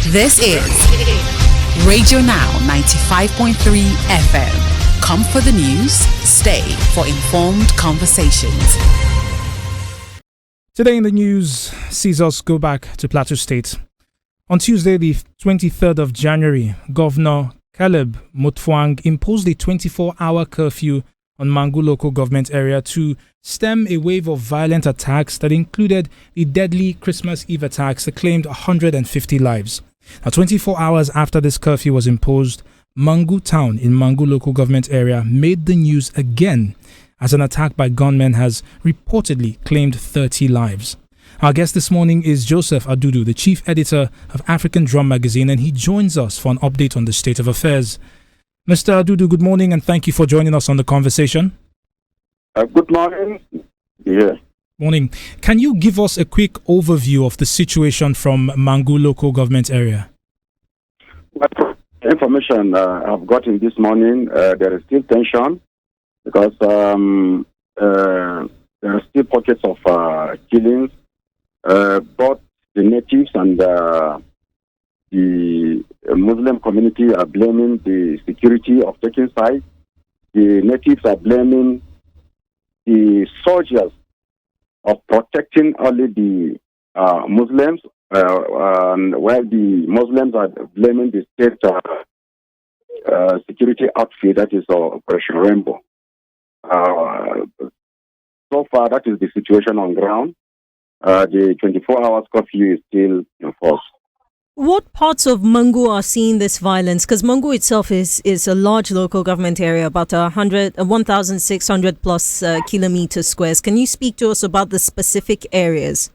This is Radio Now 95.3 FM. Come for the news, stay for informed conversations. Today in the news sees us go back to Plateau State. On Tuesday, the 23rd of January, Governor Caleb Mutfwang imposed a 24-hour curfew on Mangu local government area to stem a wave of violent attacks that included the deadly Christmas Eve attacks that claimed 150 lives. Now, 24 hours after this curfew was imposed, Mangu town in Mangu local government area made the news again as an attack by gunmen has reportedly claimed 30 lives. Our guest this morning is Joseph Adudu, the chief editor of African Drum magazine, and he joins us for an update on the state of affairs. Mr. Adudu, good morning and thank you for joining us on the conversation. Good morning. Yeah. Morning. Can you give us a quick overview of the situation from Mangu local government area? Well, information I've gotten this morning, there is still tension because there are still pockets of killings. Both the natives and the Muslim community are blaming the security of taking sides. The natives are blaming the soldiers of protecting only the Muslims, while the Muslims are blaming the state security outfit, that is Operation Rainbow. So far, that is the situation on ground. The 24 hours curfew is still in force. What parts of Mangu are seeing this violence? Because Mangu itself is a large local government area, about 1,600 plus kilometer squares. Can you speak to us about the specific areas?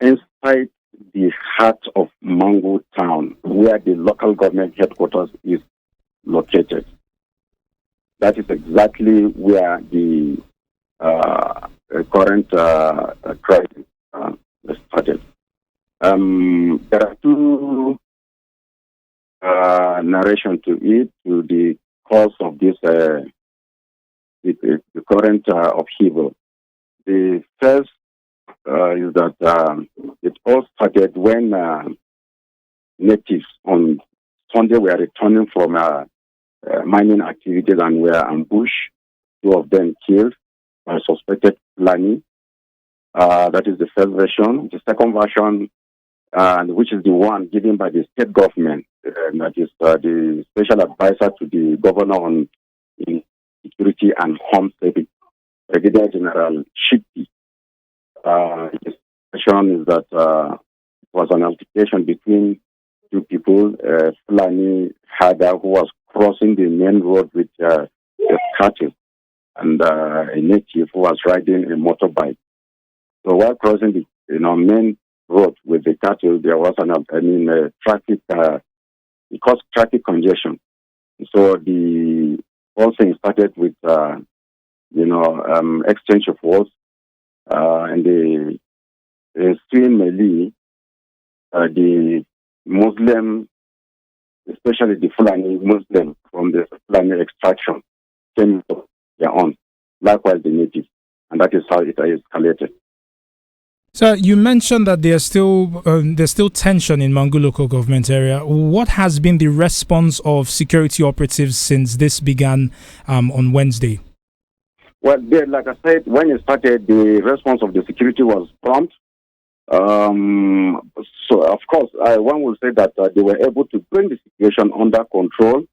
Inside the heart of Mangu town, where the local government headquarters is located, that is exactly where the current crisis started. There are two narrations to it, to the cause of this the current upheaval. The first is that it all started when natives on Sunday were returning from mining activities and were ambushed. Two of them killed by suspected Fulani. That is the first version. The second version, which is the one given by the state government, that is the special advisor to the governor on security and home safety, Brigadier General Shippi. His version is that it was an altercation between two people, Fulani Hada, who was crossing the main road with the cattle, and a native who was riding a motorbike. So while crossing the main road with the cattle, there was traffic. It caused traffic congestion. So the whole thing started with exchange of words, and the Swin Mali, the Muslim, especially the Fulani Muslim from the Fulani extraction, came to their own. Likewise, the natives, and that is how it escalated. So you mentioned that there's still tension in Mangu local government area. What has been the response of security operatives since this began on Wednesday? Well, like I said, when it started, the response of the security was prompt. So, of course, one will say that they were able to bring the situation under control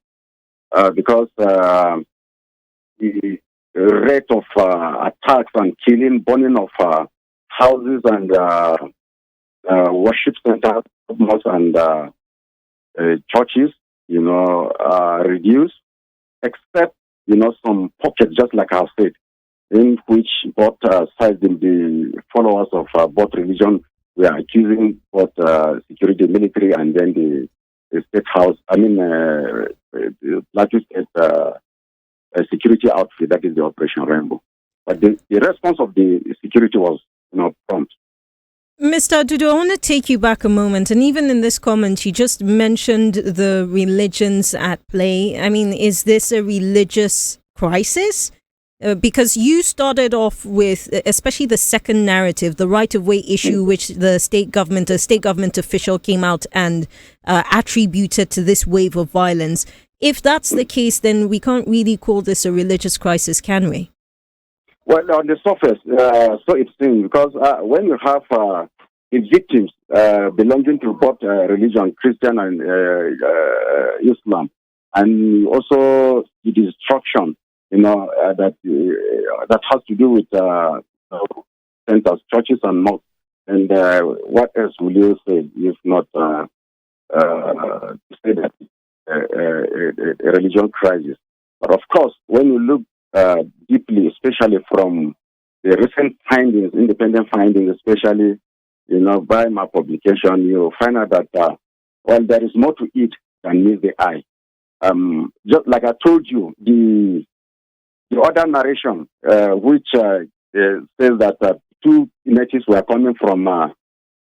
because the rate of attacks and killing, burning of houses and worship centers and churches, reduced, except, some pockets, just like I said, in which both sides, the followers of both religion were accusing both security, military, and then the state house, the Plateau State security outfit, that is the Operation Rainbow. But the response of the security was prompt. Mr. Adudu, I want to take you back a moment. And even in this comment, you just mentioned the religions at play. I mean, is this a religious crisis? Because you started off with, especially the second narrative, the right-of-way issue, which the state government official came out and attributed to this wave of violence. If that's the case, then we can't really call this a religious crisis, can we? Well, on the surface, so it seems, because when you have the victims belonging to both religion, Christian and Islam, and also the destruction, that has to do with centers, churches, and mosques. And what else will you say if not to say that a religion crisis? But of course, when you look deeply, especially from the recent findings, independent findings, especially by my publication, you find out that there is more to it than meets the eye. Just like I told you, the other narration, which says that two natives were coming from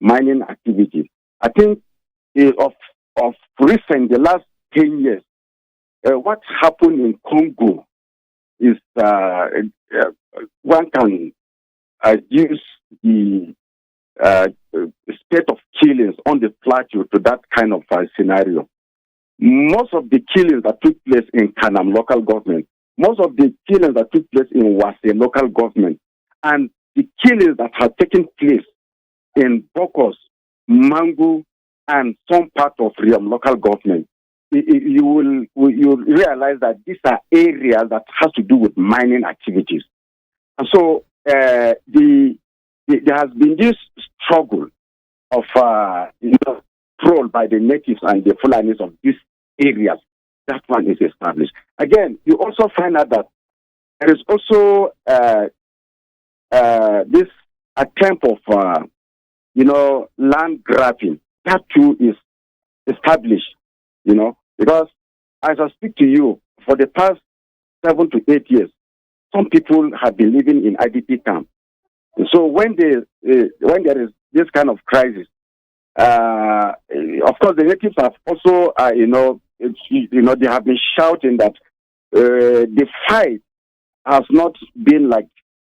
mining activities. I think of recent, the last 10 years, what happened in Congo is one can use the state of killings on the plateau to that kind of scenario. Most of the killings that took place in Kanam local government, most of the killings that took place in Wase local government, and the killings that have taken place in Bokos, Mangu, and some part of Riam local government, you realize that these are areas that have to do with mining activities. And so there has been this struggle of control by the natives and the Fulanis of these areas. That one is established. Again, you also find out that there is also this attempt of land grabbing. That too is established, because as I speak to you, for the past 7 to 8 years, some people have been living in IDP camps. So when there is this kind of crisis, of course, the natives have also, they have been shouting that the fight has not been like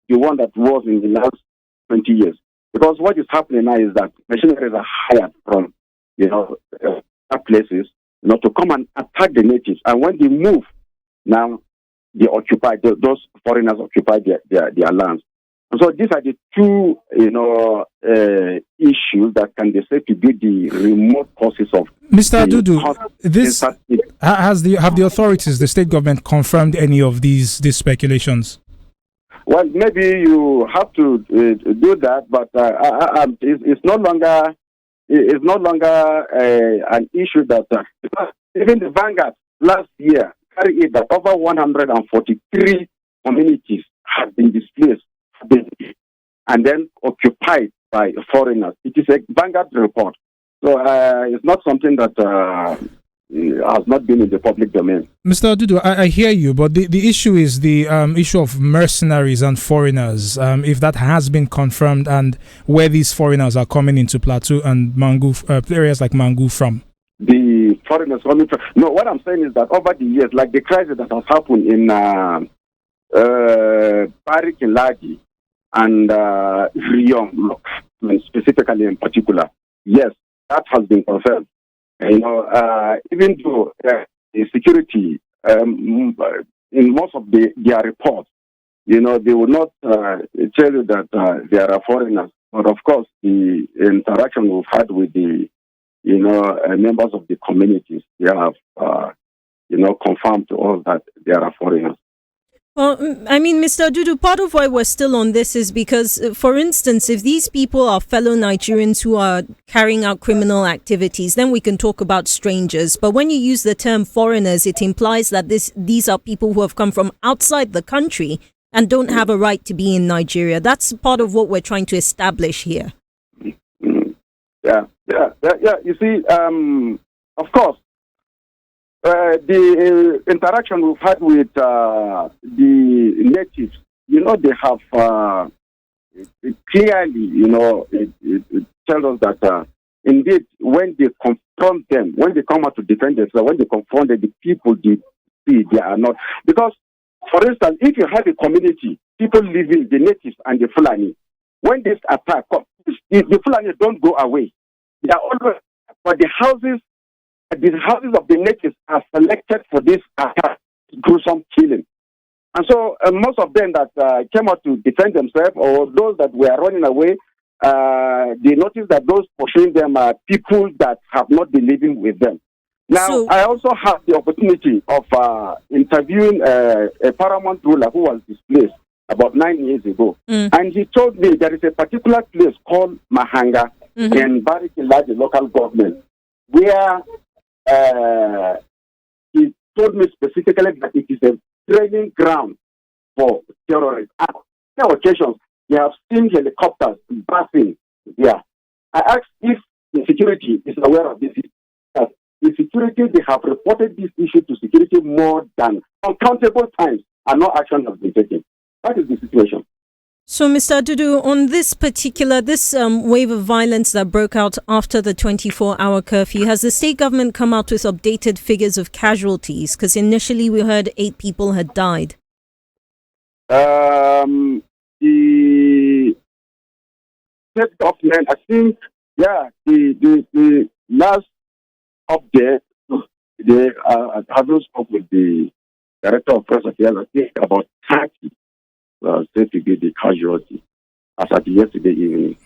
the one that was in the last 20 years. Because what is happening now is that machineries are hired from, places, to come and attack the natives. And when they move, now they occupy, those foreigners occupy their lands. And so these are the two, issues that can be said to be the remote causes of. Mr. Adudu, have the authorities, the state government, confirmed any of these speculations? Well, maybe you have to do that, but it's no longer an issue that even the Vanguard last year carried it that over 143 communities have been displaced and then occupied by foreigners. It is a Vanguard report, so it's not something that has not been in the public domain. Mr. Adudu, I hear you, but the issue is the issue of mercenaries and foreigners, if that has been confirmed, and where these foreigners are coming into Plateau and Mangu, areas like Mangu from. The foreigners coming from... No, what I'm saying is that over the years, like the crisis that has happened in Parik in Ladi and Riom, specifically in particular, yes, that has been confirmed. Even though the security, in most of their reports, they will not tell you that there are foreigners. But of course, the interaction we've had with the, members of the communities, they have, confirmed to us that there are foreigners. Well, I mean, Mr. Adudu, part of why we're still on this is because, for instance, if these people are fellow Nigerians who are carrying out criminal activities, then we can talk about strangers. But when you use the term foreigners, it implies that these are people who have come from outside the country and don't have a right to be in Nigeria. That's part of what we're trying to establish here. Yeah. You see, of course, the interaction we've had with the natives, they have clearly, it tells us that indeed, when they confront them, when they come out to defend themselves, when they confront the people, they are not. Because For instance, if you have a community, people living, the natives and the Fulani, when this attack comes, the Fulani don't go away. They are always, but the houses of the natives are selected for this attack, gruesome killing. And so most of them that came out to defend themselves, or those that were running away, they noticed that those pursuing them are people that have not been living with them. Now, I also had the opportunity of interviewing a paramount ruler who was displaced about 9 years ago. And he told me there is a particular place called Mahanga in Barikila, the local government, where he told me specifically that it is a training ground for terrorists. At many occasions, they have seen helicopters passing there. I asked if the security is aware of this. The security, they have reported this issue to security more than uncountable times, and no action has been taken. That is the situation. So, Mr. Adudu, on this wave of violence that broke out after the 24-hour curfew, has the state government come out with updated figures of casualties? Because initially we heard 8 people had died. The state government, I think, the last update, they haven't spoken with the director of press affairs. I think about 30 said to be the casualty as at yesterday evening.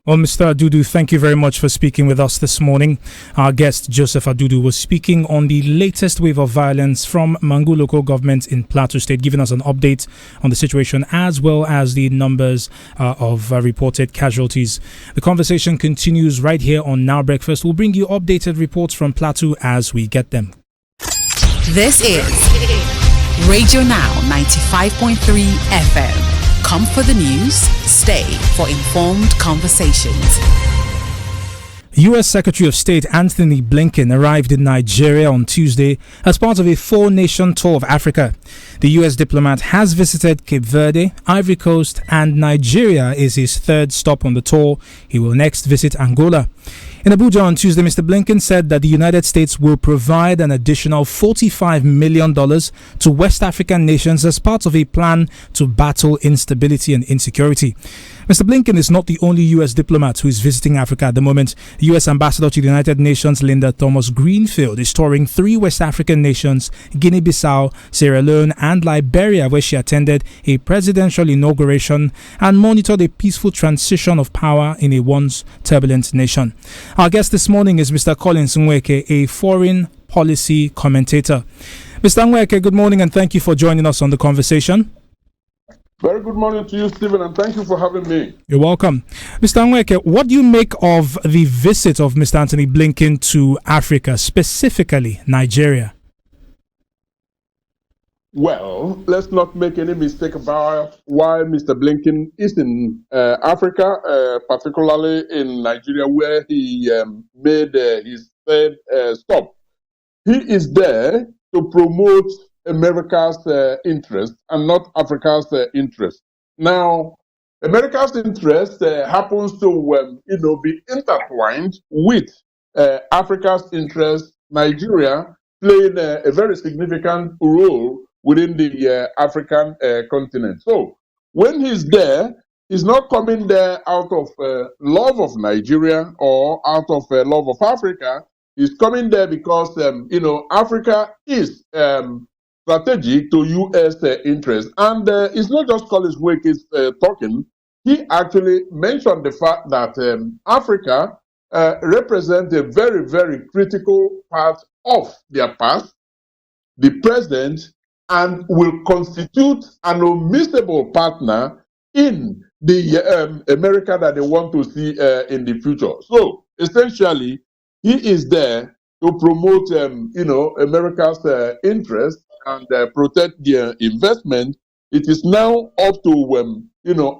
Well, Mr. Adudu, thank you very much for speaking with us this morning. Our guest, Joseph Adudu, was speaking on the latest wave of violence from Mangu local government in Plateau State, giving us an update on the situation as well as the numbers of reported casualties. The conversation continues right here on Now Breakfast. We'll bring you updated reports from Plateau as we get them. This is Radio Now 95.3 FM. Come for the news, stay for informed conversations. U.S. Secretary of State Anthony Blinken arrived in Nigeria on Tuesday as part of a 4-nation tour of Africa. The U.S. diplomat has visited Cape Verde, Ivory Coast, and Nigeria is his 3rd stop on the tour. He will next visit Angola. In Abuja on Tuesday, Mr. Blinken said that the United States will provide an additional $45 million to West African nations as part of a plan to battle instability and insecurity. Mr. Blinken is not the only U.S. diplomat who is visiting Africa at the moment. The U.S. Ambassador to the United Nations, Linda Thomas-Greenfield, is touring 3 West African nations, Guinea-Bissau, Sierra Leone, and Liberia, where she attended a presidential inauguration and monitored a peaceful transition of power in a once turbulent nation. Our guest this morning is Mr. Collins Nweke, a foreign policy commentator. Mr. Nweke, good morning and thank you for joining us on the conversation. Very good morning to you, Stephen, and thank you for having me. You're welcome. Mr. Nweke, what do you make of the visit of Mr. Anthony Blinken to Africa, specifically Nigeria? Well, let's not make any mistake about why Mr. Blinken is in Africa, particularly in Nigeria, where he made his 3rd stop. He is there to promote America's interest and not Africa's interest. Now, America's interest happens to be intertwined with Africa's interest. Nigeria playing a very significant role within the African continent. So when he's there, he's not coming there out of love of Nigeria or out of love of Africa. He's coming there because Africa is strategic to U.S. interests. And it's not just Collins Wake is talking. He actually mentioned the fact that Africa represents a very, very critical part of their past, the present, and will constitute an unmissable partner in the America that they want to see in the future. So essentially, he is there to promote, America's interest and protect their investment. It is now up to,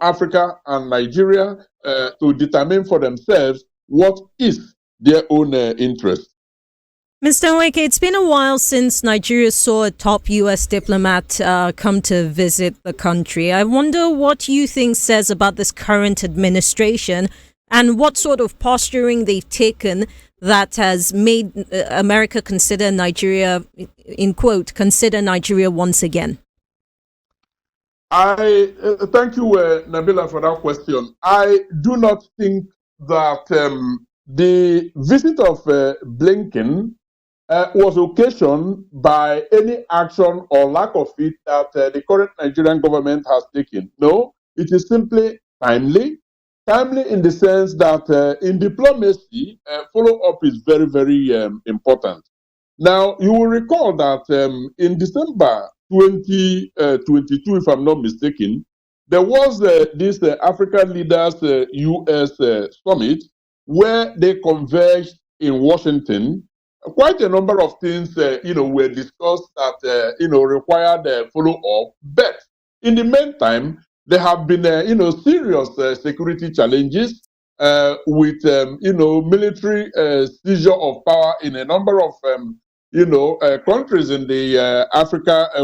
Africa and Nigeria to determine for themselves what is their own interest. Mr. Nweke, it's been a while since Nigeria saw a top U.S. diplomat come to visit the country. I wonder what you think says about this current administration and what sort of posturing they've taken that has made America consider Nigeria, in quote, consider Nigeria once again. I thank you, Nabila, for that question. I do not think that the visit of Blinken was occasioned by any action or lack of it that the current Nigerian government has taken. No, it is simply timely. Timely in the sense that in diplomacy, follow-up is very, very important. Now, you will recall that in December 2022, if I'm not mistaken, there was this African Leaders US Summit where they converged in Washington. Quite a number of things, were discussed that, required follow-up. But in the meantime, there have been, serious security challenges with, military seizure of power in a number of countries in the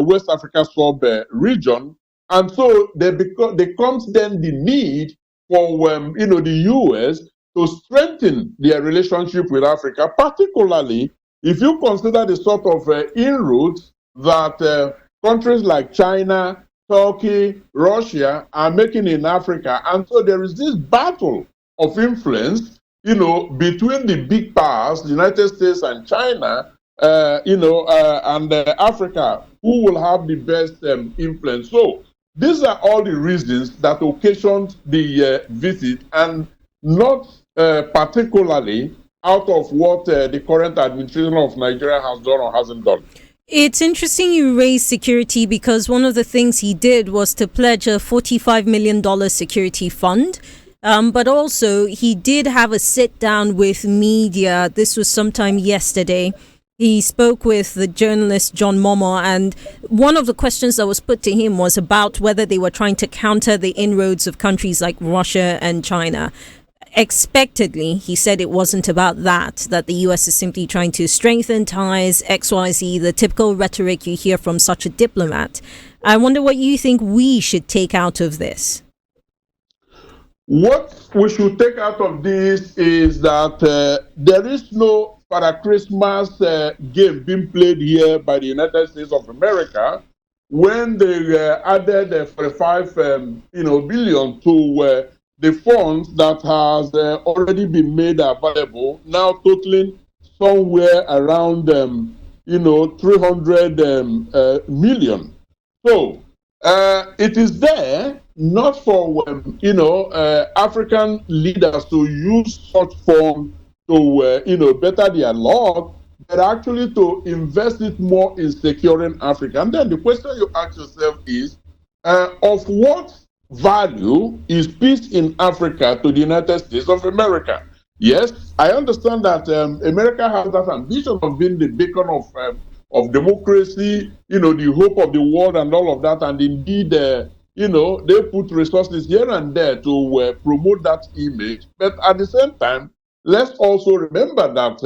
West Africa sub region, and so there comes then the need for the U.S. to strengthen their relationship with Africa, particularly if you consider the sort of inroads that countries like China, Turkey, Russia are making in Africa, and so there is this battle of influence, between the big powers, the United States and China, and Africa, who will have the best influence. So these are all the reasons that occasioned the visit, and not particularly out of what the current administration of Nigeria has done or hasn't done. It's interesting you raised security, because one of the things he did was to pledge a $45 million security fund. But also, he did have a sit down with media. This was sometime yesterday. He spoke with the journalist John Momo, and one of the questions that was put to him was about whether they were trying to counter the inroads of countries like Russia and China. Expectedly, he said it wasn't about that the US is simply trying to strengthen ties, XYZ, the typical rhetoric you hear from such a diplomat. I wonder what you think we should take out of this. What we should take out of this is that there is no Father Christmas game being played here by the United States of America when they added 45 billion to the funds that has already been made available, now totaling somewhere around 300 million. So it is there not for African leaders to use such funds to better their lot, but actually to invest it more in securing Africa. And then the question you ask yourself is, of what value is peace in Africa to the United States of America? Yes, I understand that America has that ambition of being the beacon of democracy, the hope of the world and all of that. And indeed, they put resources here and there to promote that image. But at the same time, let's also remember that,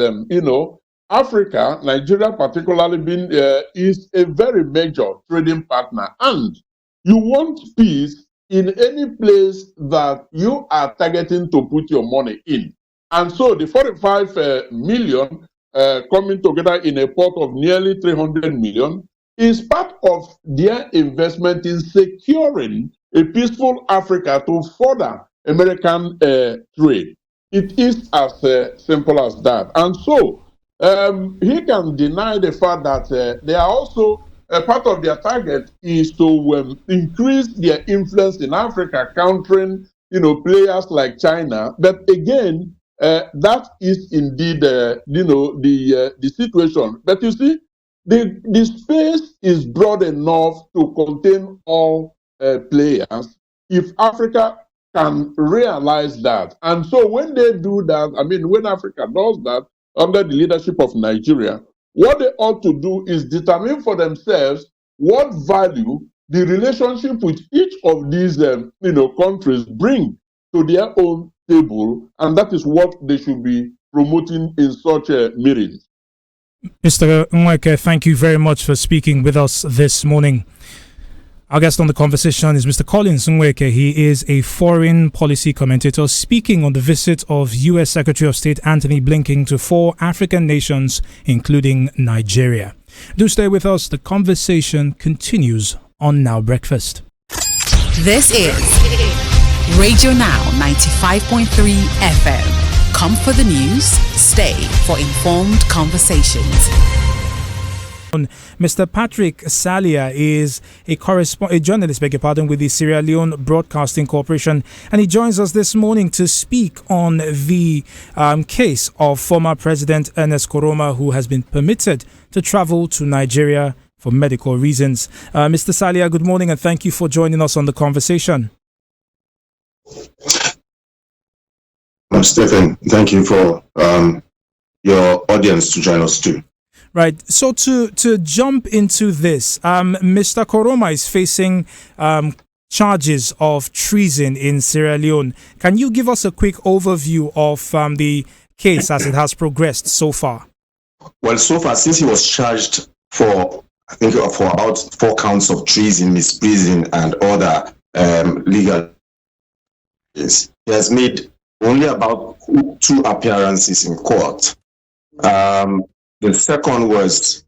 Africa, Nigeria particularly, is a very major trading partner. And you want peace in any place that you are targeting to put your money in. And so the 45 million coming together in a pot of nearly 300 million is part of their investment in securing a peaceful Africa to further American trade. It is as simple as that. And so he can deny the fact that they are also part of their target is to increase their influence in Africa, countering players like China. But again, that is indeed the situation. But you see, the space is broad enough to contain all players if Africa can realize that. And so when they do that, when Africa does that under the leadership of Nigeria, what they ought to do is determine for themselves what value the relationship with each of these countries bring to their own table, and that is what they should be promoting in such meetings. Mr. Nweke, thank you very much for speaking with us this morning. Our guest on the conversation is Mr. Collins Nweke. He is a foreign policy commentator speaking on the visit of U.S. Secretary of State Antony Blinken to 4 African nations, including Nigeria. Do stay with us. The conversation continues on Now Breakfast. This is Radio Now 95.3 FM. Come for the news, stay for informed conversations. Mr. Patrick Salia is a journalist, with the Sierra Leone Broadcasting Corporation, and he joins us this morning to speak on the case of former President Ernest Koroma, who has been permitted to travel to Nigeria for medical reasons. Mr. Salia, good morning, and thank you for joining us on the conversation. Stephen, thank you for your audience to join us too. Right. So to jump into this, Mr. Koroma is facing charges of treason in Sierra Leone. Can you give us a quick overview of the case as it has progressed so far? Well, so far, since he was charged for about 4 counts of treason, misprision, and other legal cases, he has made only about 2 appearances in court. The second was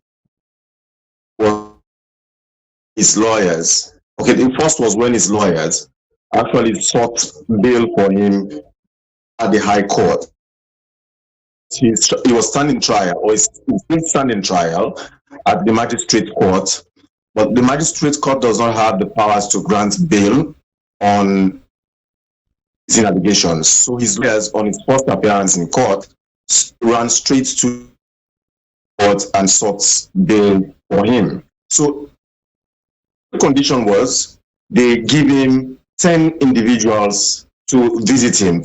his lawyers. Okay, the first was when his lawyers actually sought bail for him at the High Court. He was standing trial, or is still standing trial at the magistrate court, but the magistrate court does not have the powers to grant bail on his allegations. So his lawyers, on his first appearance in court, ran straight to court and sought bail for him. So the condition was they give him 10 individuals to visit him,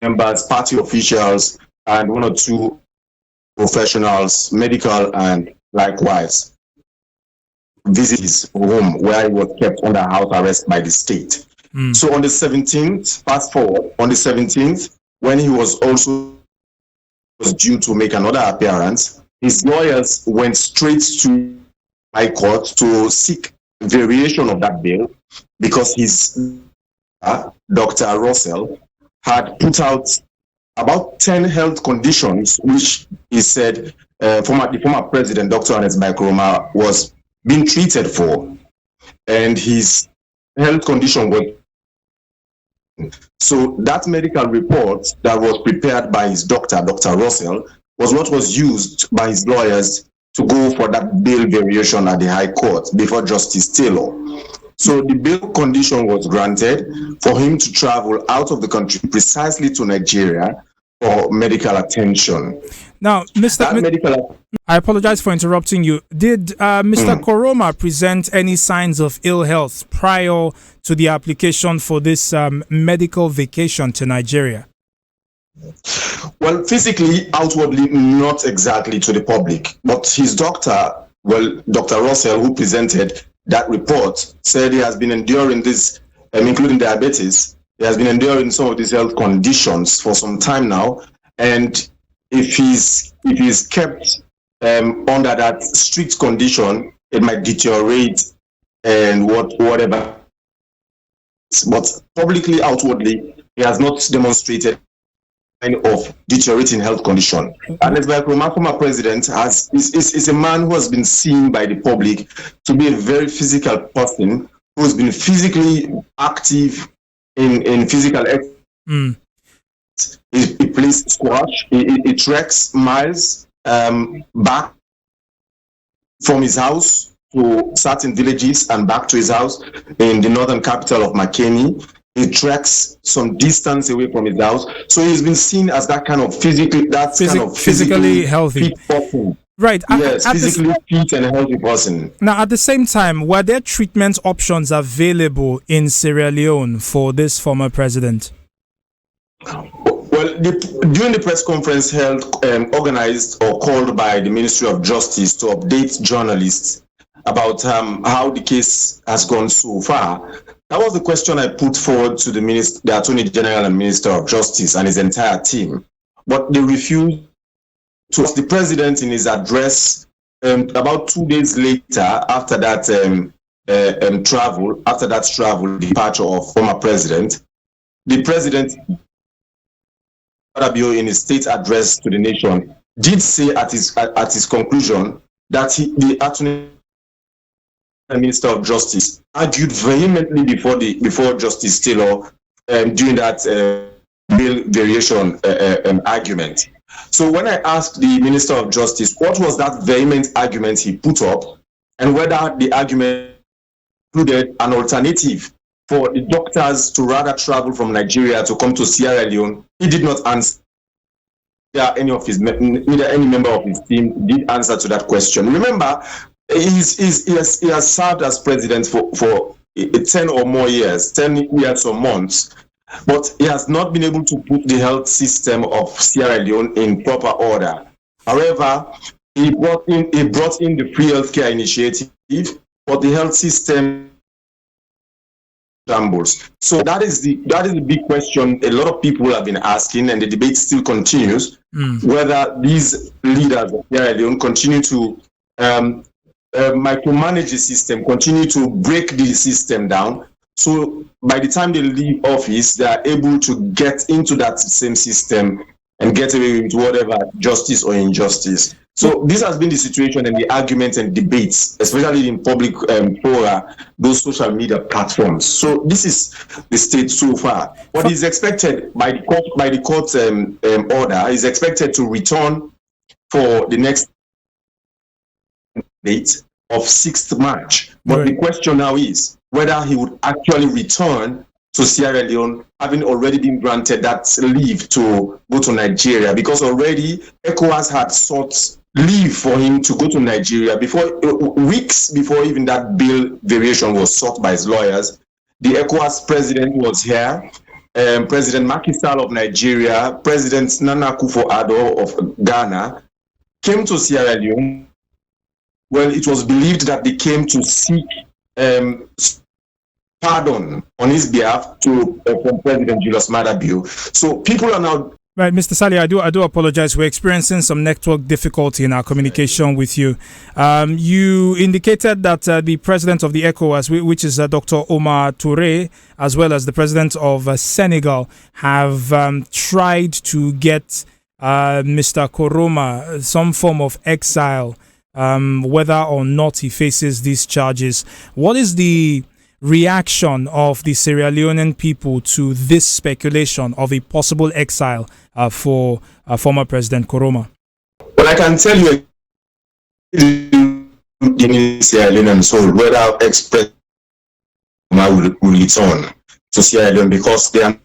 members, party officials, and 1 or 2 professionals, medical and likewise, visit his home where he was kept under house arrest by the state. So on the 17th, fast forward, on the 17th, when he was due to make another appearance, his lawyers went straight to High Court to seek variation of that bail because his Dr. Russell had put out about 10 health conditions which he said the former president, Dr. Ernest Koroma, was being treated for, and his health condition was. So that medical report that was prepared by his doctor, Dr. Russell, was what was used by his lawyers to go for that bail variation at the High Court before Justice Taylor. So the bail condition was granted for him to travel out of the country precisely to Nigeria for medical attention. Now, I apologize for interrupting you. Did Mr. Koroma present any signs of ill health prior to the application for this medical vacation to Nigeria? Well, physically, outwardly, not exactly to the public. But his doctor, Dr. Russell, who presented that report, said he has been enduring this, including diabetes. He has been enduring some of these health conditions for some time now. And if he's kept under that strict condition, it might deteriorate and whatever. But publicly, outwardly, he has not demonstrated any of deteriorating health condition. And as my former president is a man who has been seen by the public to be a very physical person who has been physically active in physical exercise. He plays squash. He treks miles back from his house to certain villages and back to his house in the northern capital of Makeni. He treks some distance away from his house. So he's been seen as that kind of physically healthy person. Right. Yes, physically fit and healthy person. Now, at the same time, were there treatment options available in Sierra Leone for this former president? Well, during the press conference held, organized or called by the Ministry of Justice to update journalists about how the case has gone so far, that was the question I put forward to the Attorney General and Minister of Justice and his entire team. But they refused to ask the president in his address about 2 days later after that departure of former president. The president in his state address to the nation did say at his conclusion that the attorney Minister of Justice, argued vehemently before Justice Taylor during that bill variation argument. So when I asked the Minister of Justice what was that vehement argument he put up, and whether the argument included an alternative for the doctors to rather travel from Nigeria to come to Sierra Leone, he did not answer. Neither any member of his team did answer to that question. Remember, he has served as president for 10 or more years, 10 years or months, but he has not been able to put the health system of Sierra Leone in proper order. However, he brought in the free healthcare initiative, but the health system shambles. So that is the big question a lot of people have been asking, and the debate still continues whether these leaders of Sierra Leone continue to micromanage the system, continue to break the system down. So by the time they leave office, they are able to get into that same system and get away with whatever justice or injustice. So this has been the situation and the arguments and debates, especially in public fora, those social media platforms. So this is the state so far. What is expected by the court order is expected to return for the next date of 6th March. But the question now is whether he would actually return to Sierra Leone, having already been granted that leave to go to Nigeria, because already ECOWAS had sought leave for him to go to Nigeria weeks before even that bill variation was sought by his lawyers. The ECOWAS president was here, President Macky Sall of Nigeria, President Nana Akufo-Addo of Ghana came to Sierra Leone. Well, it was believed that they came to seek pardon on his behalf from President Julius Maada Bio. So people are now... Right, Mr. Sali, I do apologize. We're experiencing some network difficulty in our communication with you. You indicated that the president of the ECOWAS, which is Dr. Omar Touré, as well as the president of Senegal, have tried to get Mr. Koroma some form of exile, whether or not he faces these charges. What is the reaction of the Sierra Leonean people to this speculation of a possible exile for former President Koroma? Well, I can tell you in Sierra Leone soul whether ex-president will return to Sierra Leone, because they are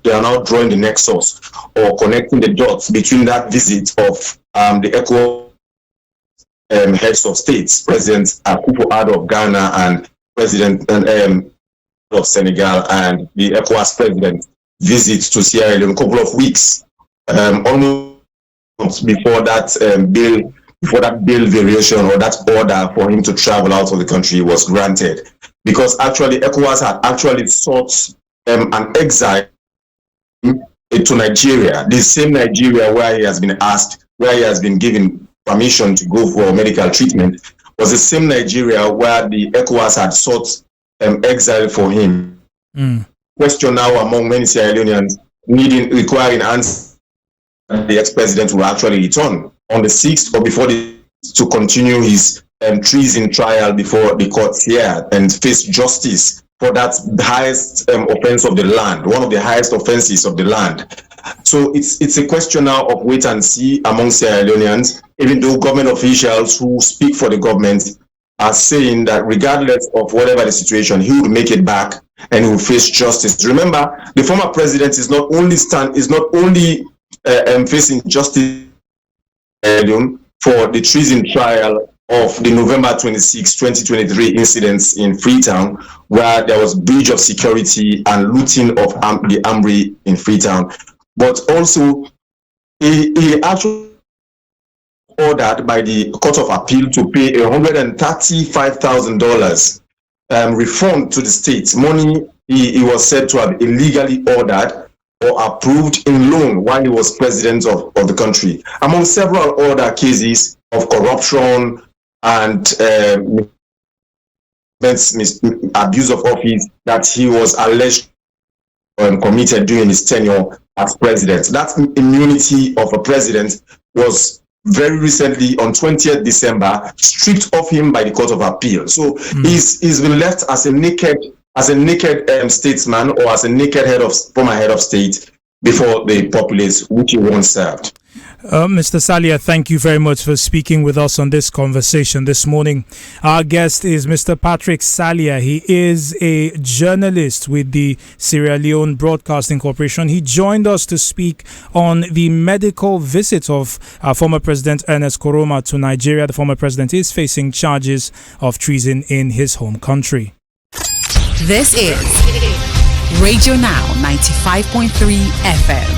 now drawing the nexus or connecting the dots between that visit of the ECOWAS heads of states, President Akufo-Addo of Ghana and President of Senegal, and the ECOWAS president visit to Sierra Leone a couple of weeks almost before that bill variation or that order for him to travel out of the country was granted, because actually ECOWAS had actually sought an exile to Nigeria, the same Nigeria where he has been given permission to go for medical treatment, was the same Nigeria where the ECOWAS had sought exile for him. Question now among many Sierra Leoneans requiring answers that the ex-president will actually return on the 6th or before to continue his treason trial before the courts here and face justice for that highest offense of the land, one of the highest offenses of the land. So it's a question now of wait and see among Sierra Leoneans, even though government officials who speak for the government are saying that regardless of whatever the situation, he will make it back and he will face justice. Remember, the former president is not only facing justice for the treason trial of the November 26, 2023 incidents in Freetown, where there was breach of security and looting of the armory in Freetown, but also he actually ordered by the Court of Appeal to pay $135,000 refund to the state, money he was said to have illegally ordered or approved in loan while he was president of the country, among several other cases of corruption and abuse of office that he was alleged committed during his tenure as president. That immunity of a president was very recently on 20th December, stripped of him by the Court of Appeal. So he's been left as a naked statesman, or as a naked former head of state before the populace, which he once served. Mr. Salia, thank you very much for speaking with us on this conversation this morning. Our guest is Mr. Patrick Salia. He is a journalist with the Sierra Leone Broadcasting Corporation. He joined us to speak on the medical visit of former President Ernest Koroma to Nigeria. The former president is facing charges of treason in his home country. This is Radio Now 95.3 FM.